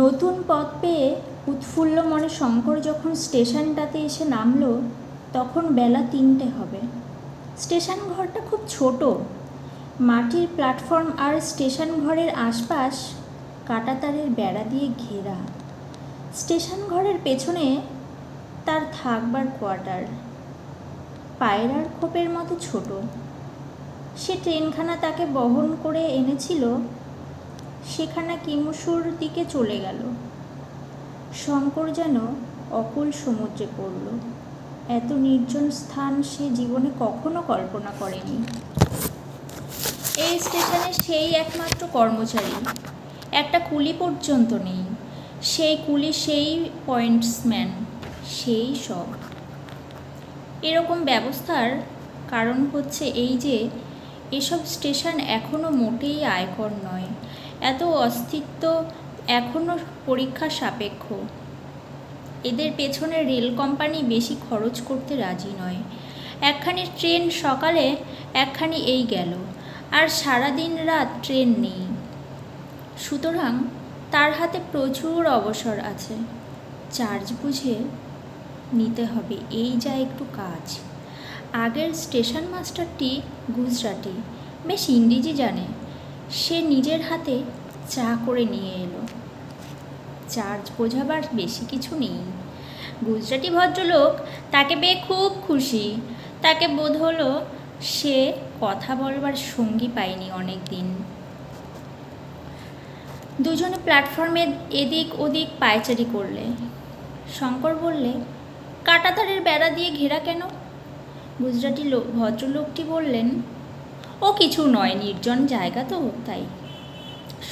নতুন পথ পেয়ে উৎফুল্ল মনে শঙ্কর যখন স্টেশনটাতে এসে নামল, তখন বেলা 3টে হবে। স্টেশন ঘরটা খুব ছোট। মাটির প্ল্যাটফর্ম আর স্টেশন ঘরের আশপাশ কাঁটাতারের বেড়া দিয়ে ঘেরা। স্টেশন ঘরের পেছনে তার থাকবার কোয়ার্টার, পায়রার খোপের মতো ছোট। সে ট্রেনখানা তাকে বহন করে এনেছিল, সেখানা কিমুসুর দিকে চলে গেল। শঙ্কর যেন অকুল সমুদ্রে পড়ল। এত নির্জন স্থান সে জীবনে কখনো কল্পনা করেনি। এই স্টেশনে সেই একমাত্র কর্মচারী, একটা কুলি পর্যন্ত নেই। সেই কুলি, সেই পয়েন্টসম্যান, সেই সব। এরকম ব্যবস্থার কারণ হচ্ছে এই যে এসব স্টেশন এখনও মোটেই আয়কর নয়। এত অস্তিত্ব এখনও পরীক্ষা সাপেক্ষ। এদের পেছনে রেল কোম্পানি বেশি খরচ করতে রাজি নয়। একখানি ট্রেন সকালে, একখানি এই গেল, আর সারাদিন রাত ট্রেন নেই। সুতরাং তার হাতে প্রচুর অবসর আছে। চার্জ বুঝে নিতে হবে, এই যা একটু কাজ। আগের স্টেশন মাস্টারটি গুজরাটি, বেশ ইংরেজি জানে। সে নিজের হাতে চা করে নিয়ে এলো। চার্জ বোঝাবার বেশি কিছু নেই। গুজরাটি ভদ্রলোক তাকে পেয়ে খুব খুশি। তাকে বোধ হলো সে কথা বলবার সঙ্গী পায়নি অনেক দিন। দুজনে প্ল্যাটফর্মে এদিক ওদিক পায়চারি করলে। শঙ্কর বললে, কাঁটাতারের বেড়া দিয়ে ঘেরা কেন? গুজরাটি ভদ্রলোকটি বললেন, ও কিছু নয়, নির্জন জায়গা তো তাই।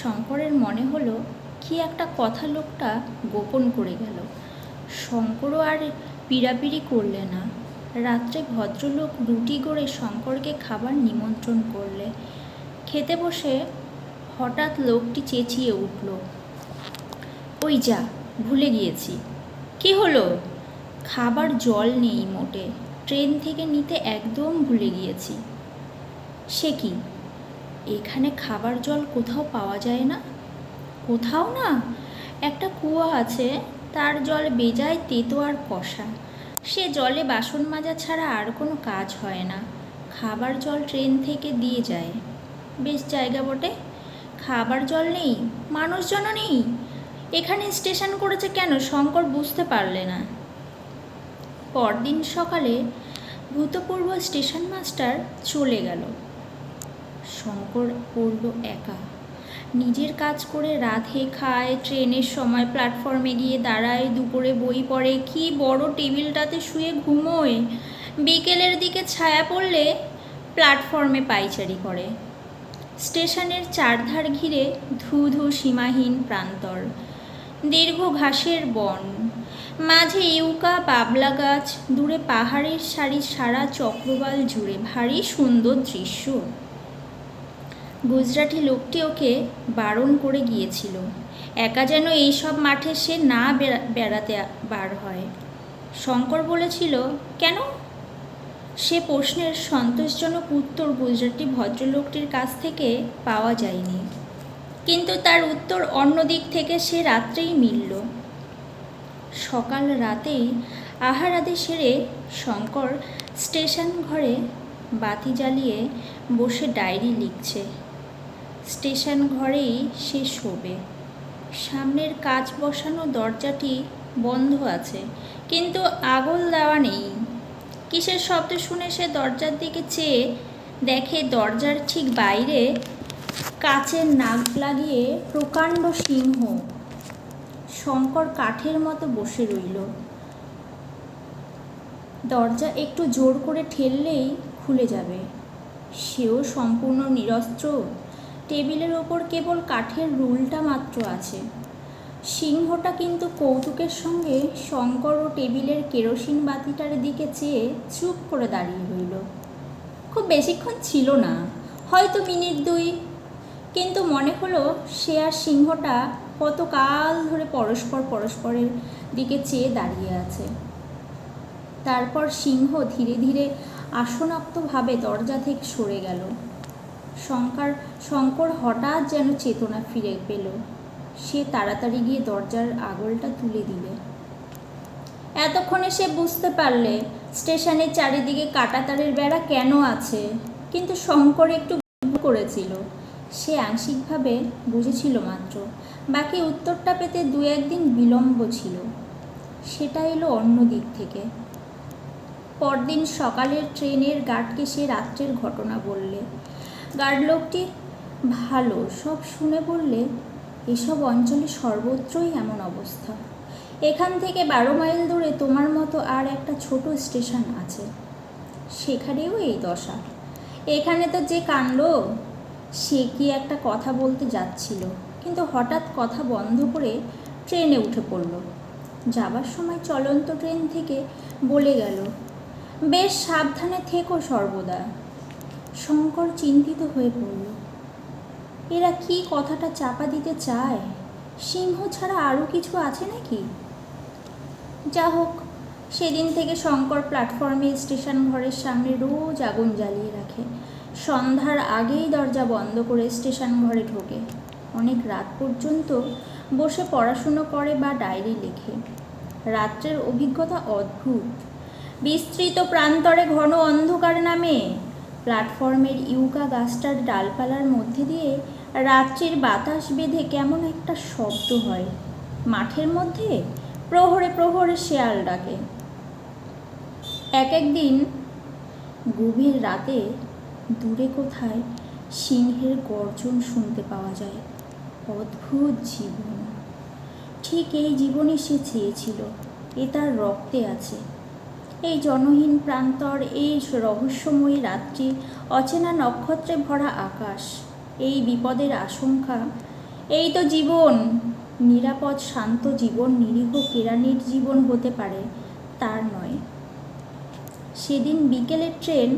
শঙ্করের মনে হলো কি একটা কথা লোকটা গোপন করে গেল। শঙ্করও আর পিড়াপিড়ি করলে না। রাত্রে ভদ্রলোক রুটি গড়ে শঙ্করকে খাবার নিমন্ত্রণ করলে। খেতে বসে হঠাৎ লোকটি চেঁচিয়ে উঠল, ওই যা, ভুলে গিয়েছি। কি হলো? খাবার জল নেই মোটে, ট্রেন থেকে নিতে একদম ভুলে গিয়েছি। সে কি, এখানে খাবার জল কোথাও পাওয়া যায় না? কোথাও না? একটা কুয়া আছে, তার জল বেজায় তেতো আর কষা। সে জলে বাসন মাজা ছাড়া আর কোনো কাজ হয় না। খাবার জল ট্রেন থেকে দিয়ে যায়। বেশ জায়গা বটে। খাবার জল নেই, মানুষজনও নেই। এখানে স্টেশন করেছে কেন শঙ্কর বুঝতে পারলে না। পরদিন সকালে ভূতপূর্ব স্টেশন মাস্টার চলে গেল। শঙ্কর পড়ল একা। নিজের কাজ করে রাধে খায়, ট্রেনের সময় প্ল্যাটফর্মে গিয়ে দাঁড়ায়, দুপুরে বই পড়ে, কি বড় টেবিলটাতে শুয়ে ঘুমোয়। বিকেলের দিকে ছায়া পড়লে প্ল্যাটফর্মে পায়চারি করে। স্টেশনের চারধার ঘিরে ধু ধু সীমাহীন প্রান্তর, দীর্ঘ ঘাসের বন, মাঝে ইউকা বাবলা গাছ, দূরে পাহাড়ের সারি সারা চক্রবাল জুড়ে। ভারী সুন্দর দৃশ্য। গুজরাটি লোকটি ওকে বারণ করে গিয়েছিল, একা যেন এইসব মাঠে সে না বেড়াতে বার হয়। শঙ্কর বলেছিল, কেন? সে প্রশ্নের সন্তোষজনক উত্তর গুজরাটি ভদ্রলোকটির কাছ থেকে পাওয়া যায়নি, কিন্তু তার উত্তর অন্য দিক থেকে সে রাত্রেই মিলল। সকাল রাতেই আহার আদি সেরে শঙ্কর স্টেশন ঘরে বাতি জ্বালিয়ে বসে ডায়েরি লিখছে। স্টেশন ঘরেই সে শোবে। সামনের কাচ বসানো দরজাটি বন্ধ আছে, কিন্তু আগল দেওয়া নেই। কিসের শব্দ শুনে সে দরজার দিকে চেয়ে দেখে দরজার ঠিক বাইরে কাচের নাক লাগিয়ে প্রকাণ্ড সিংহ। শঙ্কর কাঠের মতো বসে রইল। দরজা একটু জোর করে ঠেললেই খুলে যাবে। সেও সম্পূর্ণ নিরস্ত্র। টেবিলের ওপর কেবল কাঠের রুলটা মাত্র আছে। সিংহটা কিন্তু কৌতুকের সঙ্গে শঙ্কর ও টেবিলের কেরোসিন বাতিটার দিকে চেয়ে চুপ করে দাঁড়িয়ে রইল। খুব বেশিক্ষণ ছিল না, হয়তো মিনিট 2, কিন্তু মনে হলো সে আর সিংহটা কতকাল ধরে পরস্পরের দিকে চেয়ে দাঁড়িয়ে আছে। তারপর সিংহ ধীরে ধীরে আসনাক্তভাবে দরজা থেকে সরে গেল। শঙ্কর হঠাৎ যেন চেতনা ফিরে পেল। সে তাড়াতাড়ি গিয়ে দরজার আগলটা তুলে দিলে। এতক্ষণে সে বুঝতে পারলে স্টেশনের চারিদিকে কাঁটাতারের বেড়া কেন আছে, কিন্তু শঙ্কর একটু ভুল করেছিল। সে আংশিকভাবে বুঝেছিল মাত্র, বাকি উত্তরটা পেতে 2-1 দিন বিলম্ব ছিল। সেটা এলো অন্য দিক থেকে। পরদিন সকালের ট্রেনের গার্ডকে সে রাত্রের ঘটনা বললে। গার্ড লোকটি ভালো, সব শুনে বললে, এসব অঞ্চলে সর্বত্রই এমন অবস্থা। এখান থেকে 12 মাইল দূরে তোমার মতো আর একটা ছোট স্টেশন আছে, সেখানেও এই দশা। এখানে তো যে কাণ্ড। সে কি একটা কথা বলতে যাচ্ছিল, কিন্তু হঠাৎ কথা বন্ধ করে ট্রেনে উঠে পড়ল। যাবার সময় চলন্ত ট্রেন থেকে বলে গেল, বেশ সাবধানে থেকো সর্বদা। শঙ্কর চিন্তিত হয়ে পড়ল। এরা কি কথাটা চাপা দিতে চায়? সিংহ ছাড়া আরও কিছু আছে নাকি? যা হোক, সেদিন থেকে শঙ্কর প্ল্যাটফর্মে স্টেশন ঘরের সামনে রোজ আগুন জ্বালিয়ে রাখে। সন্ধ্যার আগেই দরজা বন্ধ করে স্টেশন ঘরে ঢোকে। অনেক রাত পর্যন্ত বসে পড়াশুনো করে বা ডায়েরি লেখে। রাত্রের অভিজ্ঞতা অদ্ভুত। বিস্তৃত প্রান্তরে ঘন অন্ধকার নামে। প্ল্যাটফর্মের ইউকা গাছটার ডালপালার মধ্যে দিয়ে রাত্রির বাতাস বেঁধে কেমন একটা শব্দ হয়। মাঠের মধ্যে প্রহরে প্রহরে শেয়াল ডাকে। এক দিন গভীর রাতে দূরে কোথায় সিংহের গর্জন শুনতে পাওয়া যায়। অদ্ভুত জীবন। ঠিক এই জীবনই সে চেয়েছিল। এ তার রক্তে আছে। এই জনহীন প্রান্তর, এই রহস্যময়ী রাত্রি, অচেনা নক্ষত্রে ভরা আকাশ, এই বিপদের আশঙ্কা, এই তো জীবন। নিরাপদ শান্ত জীবন নিরীহ কেরানির জীবন হতে পারে, তার নয়। সেদিন বিকেলের ট্রেন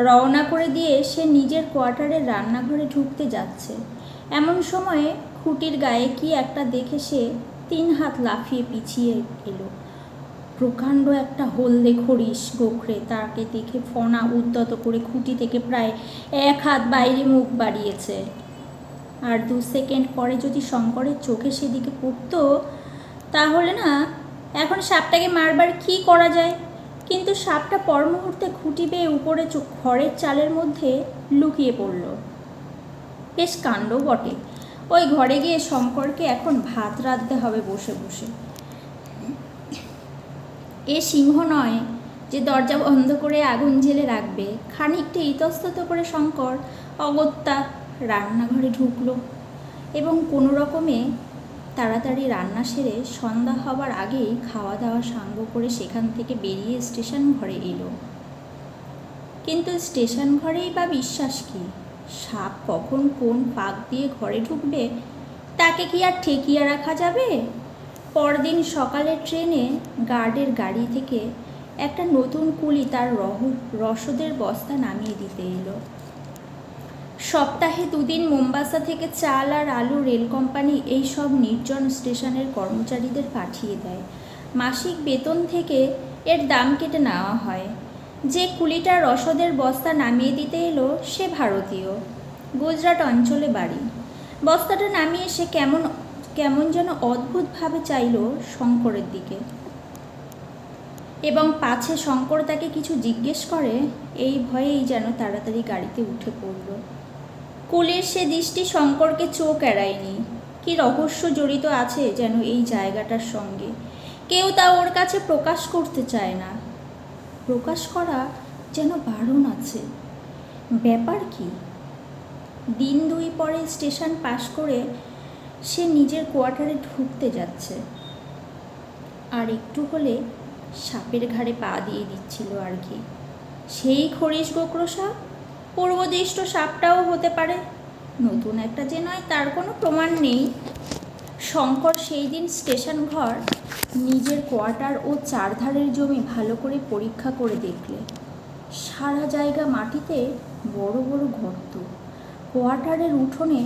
রওনা করে দিয়ে সে নিজের কোয়ার্টারের রান্নাঘরে ঢুকতে যাচ্ছে। এমন সময়ে খুঁটির গায়ে কি একটা দেখে সে 3 হাত লাফিয়ে পিছিয়ে এলো। প্রকাণ্ড একটা হলদে খড়িশ গোখরে তাকে দেখে ফনা উদ্যত করে খুঁটি থেকে প্রায় 1 হাত বাইরে মুখ বাড়িয়েছে। আর 2 সেকেন্ড পরে যদি শঙ্করের চোখে সেদিকে পড়তো, তাহলে না এখন সাপটাকে মারবার কি করা যায়। কিন্তু সাপটা পর মুহূর্তে খুঁটি বেয়ে উপরে খড়ের চালের মধ্যে লুকিয়ে পড়ল। বেশ কাণ্ড বটে। ওই ঘরে গিয়ে শঙ্করকে এখন ভাত রাঁধতে হবে বসে বসে। এ সিংহ নয় যে দরজা বন্ধ করে আগুন জ্বেলে রাখবে। খানিকটা ইতস্তত করে শঙ্কর অগত্যা রান্নাঘরে ঢুকলো এবং কোনো রকমে তাড়াতাড়ি রান্না সেরে সন্ধ্যা হবার আগেই খাওয়া দাওয়া সাঙ্গ করে সেখান থেকে বেরিয়ে স্টেশন ঘরে এলো। কিন্তু স্টেশন ঘরেই বা বিশ্বাস কি? সাপ কখন কোন ফাঁক দিয়ে ঘরে ঢুকবে তাকে কি আর ঠেকিয়ে রাখা যাবে? পরদিন সকালে ট্রেনে গার্ডের গাড়ি থেকে একটা নতুন কুলি তার রসদের বস্তা নামিয়ে দিতে এলো। সপ্তাহে 2 দিন মোম্বাসা থেকে চাল আর আলু রেল কোম্পানি এই সব নির্জন স্টেশনের কর্মচারীদের পাঠিয়ে দেয়। মাসিক বেতন থেকে এর দাম কেটে নেওয়া হয়। যে কুলিটা রসদের বস্তা নামিয়ে দিতে এলো সে ভারতীয়, গুজরাট অঞ্চলে বাড়ি। বস্তাটা নামিয়ে সে কেমন যেন অদ্ভুতভাবে চাইল শঙ্করের দিকে, এবং পাছে শঙ্কর তাকে কিছু জিজ্ঞেস করে এই ভয়েই যেন তাড়াতাড়ি গাড়িতে উঠে পড়ল। কুলির সে দৃষ্টি শঙ্করকে চোখ এড়ায়নি। কি রহস্য জড়িত আছে যেন এই জায়গাটার সঙ্গে। কেউ তা ওর কাছে প্রকাশ করতে চায় না। প্রকাশ করা যেন বারণ আছে। ব্যাপার কি? দিন 2 পরে স্টেশন পাশ করে সে নিজের কোয়ার্টারে ঢুকতে যাচ্ছে। আর একটু হলে সাপের ঘাড়ে পা দিয়ে দিচ্ছিল আর কি। সেই খড়িশ গোখরো সাপ, পূর্বদৃষ্ট সাপটাও হতে পারে। নতুন একটা যে নয় তার কোনো প্রমাণ নেই। শঙ্কর সেই দিন স্টেশন ঘর, নিজের কোয়ার্টার ও চারধারের জমি ভালো করে পরীক্ষা করে দেখলে। সারা জায়গা মাটিতে বড় বড় গর্ত। কোয়ার্টারের উঠোনে,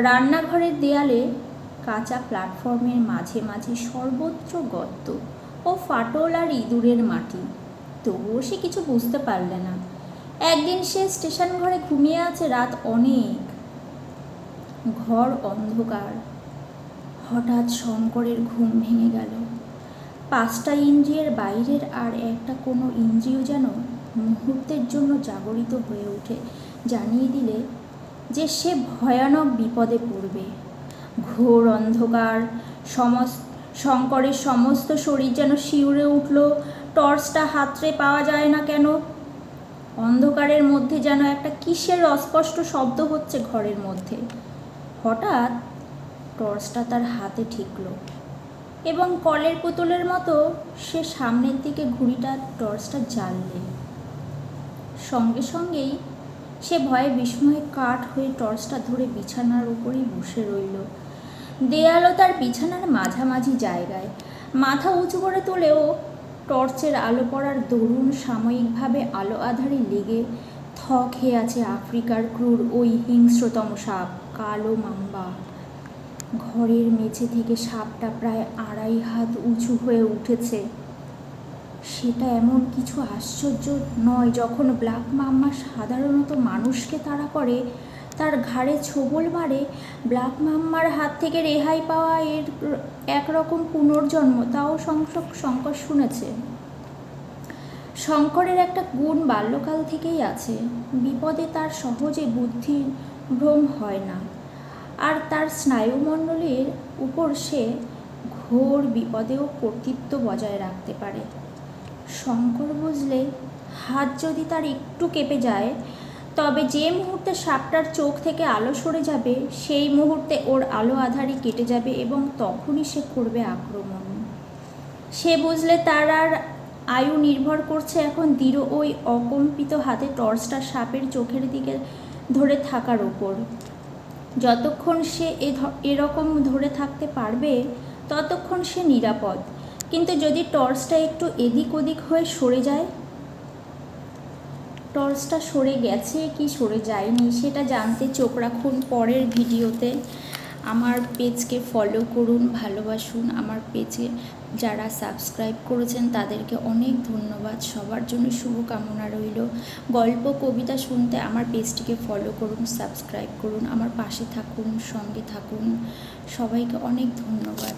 রান্নাঘরের দেয়ালে, কাঁচা প্ল্যাটফর্মের মাঝে মাঝে সর্বত্র গর্ত ও ফাটল আর ইঁদুরের মাটি। তবুও সে কিছু বুঝতে পারলে না। একদিন সে স্টেশন ঘরে ঘুমিয়ে আছে রাত অনেক। ঘর অন্ধকার। হঠাৎ শঙ্করের ঘুম ভেঙে গেল। 5টা ইন্দ্রিয়ের বাইরের আর একটা কোনো ইন্দ্রিয় যেন মুহূর্তের জন্য জাগরিত হয়ে ওঠে, জানিয়ে দিলে যে সে ভয়ানক বিপদে পড়বে। ঘোর অন্ধকার, শঙ্করের সমস্ত শরীর যেন শিউরে উঠল। টর্চটা হাতড়ে পাওয়া যায় না কেন? অন্ধকারের মধ্যে যেন একটা কিসের অস্পষ্ট শব্দ হচ্ছে ঘরের মধ্যে। হঠাৎ টর্চটা তার হাতে ঠেকল এবং কলের পুতুলের মতো সে সামনের দিকে ঘুড়িটা টর্চটা জ্বাললে। সঙ্গে সঙ্গেই সে ভয়ে বিস্ময়ে কাঠ হয়ে টর্চটা ধরে বিছানার উপরেই বসে রইল। দেয়ালও তার বিছানার মাঝামাঝি জায়গায়। মাথা উঁচু করে তুলেও টর্চের আলো পড়ার দরুন সাময়িকভাবে আলো আধারে লেগে থ খেয়ে আছে আফ্রিকার ক্রূর ওই হিংস্রতম সাপ, কালো মাম্বা। ঘরের মেঝে থেকে সাপটা প্রায় 2.5 হাত উঁচু হয়ে উঠেছে। সেটা এমন কিছু আশ্চর্য নয় যখন ব্ল্যাক মাম্মা সাধারণত মানুষকে তাড়া করে, তার ঘাড়ে ছোবল মারে। ব্ল্যাক মাম্মার হাত থেকে রেহাই পাওয়া এর একরকম পুনর্জন্ম, তাও শঙ্কর শুনেছে। শঙ্করের একটা গুণ বাল্যকাল থেকেই আছে, বিপদে তার সহজে বুদ্ধিভ্রম হয় না, আর তার স্নায়ুমণ্ডলীর উপর সে ঘোর বিপদেও কর্তৃত্ব বজায় রাখতে পারে। শঙ্কর বুঝলে হাত যদি তার একটু কেঁপে যায়, তবে যে মুহূর্তে সাপটার চোখ থেকে আলো সরে যাবে সেই মুহূর্তে ওর আলো আধারই কেটে যাবে এবং তখনই সে করবে আক্রমণ। সে বুঝলে তার আর আয়ু নির্ভর করছে এখন দৃঢ় ওই অকম্পিত হাতে টর্চটা সাপের চোখের দিকে ধরে থাকার ওপর। যতক্ষণ সে এরকম ধরে থাকতে পারবে ততক্ষণ সে নিরাপদ। কিন্তু যদি টর্চটা একটু এদিক ওদিক হয়ে সরে যায়, টর্চটা সরে গেছে কি সরে যায়নি সেটা জানতে চোখ রাখুন পরের ভিডিওতে। আমার পেজকে ফলো করুন, ভালোবাসুন। আমার পেজে যারা সাবস্ক্রাইব করেছেন তাদেরকে অনেক ধন্যবাদ। সবার জন্য শুভকামনা রইল। গল্প কবিতা শুনতে আমার পেজটিকে ফলো করুন, সাবস্ক্রাইব করুন, আমার পাশে থাকুন, সঙ্গে থাকুন। সবাইকে অনেক ধন্যবাদ।